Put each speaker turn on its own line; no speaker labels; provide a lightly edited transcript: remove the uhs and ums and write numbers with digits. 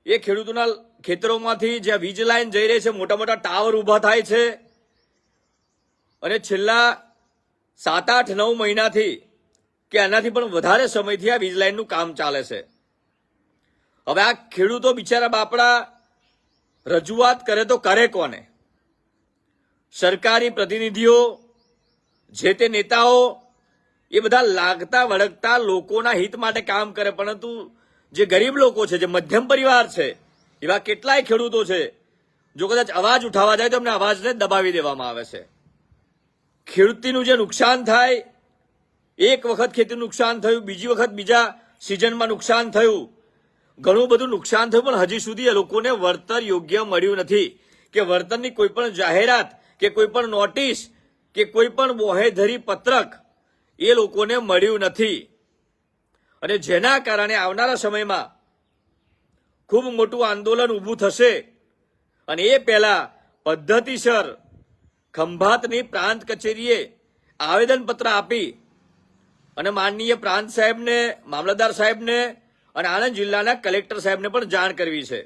એ ખેડૂતોના ખેતરોમાંથી જ્યાં વીજ લાઈન જઈ રહી છે, મોટા મોટા ટાવર ઊભા થાય છે અને છેલ્લા 7-8-9 મહિનાથી કે આનાથી પણ વધારે સમયથી આ વીજ લાઈનનું કામ ચાલે છે। હવે આ ખેડૂતો બિચારા બાપડા રજૂઆત કરે તો કરે કોને? સરકારી પ્રતિનિધિઓ, જે તે નેતાઓ, એ બધા લાગતા વળગતા લોકોના હિત માટે કામ કરે, પરંતુ જે ગરીબ લોકો છે, જે મધ્યમ પરિવાર છે, એવા કેટલાય ખેડૂતો છે, જો કદાચ અવાજ ઉઠાવવા જાય તો એમને અવાજને દબાવી દેવામાં આવે છે। ખેડૂતીનું જે નુકસાન થાય, એક વખત ખેતીનું નુકસાન થયું, બીજી વખત બીજા સિઝનમાં નુકસાન થયું, ઘણું બધું નુકસાન થયું, પણ હજી સુધી એ લોકોને વળતર યોગ્ય મળ્યું નથી કે વળતરની કોઈ પણ જાહેરાત કે કોઈ પણ નોટિસ કે કોઈ પણ બોહેધરી પત્રક એ લોકોને મળ્યું નથી। અને જેના કારણે આવનારા સમયમાં ખૂબ મોટું આંદોલન ઊભું થશે અને એ પહેલા પદ્ધતિસર ખંભાતની પ્રાંત કચેરીએ આવેદનપત્ર આપી અને માનનીય પ્રાંત સાહેબને, મામલતદાર સાહેબને અને આણંદ જિલ્લાના કલેક્ટર સાહેબને પણ જાણ કરવી છે।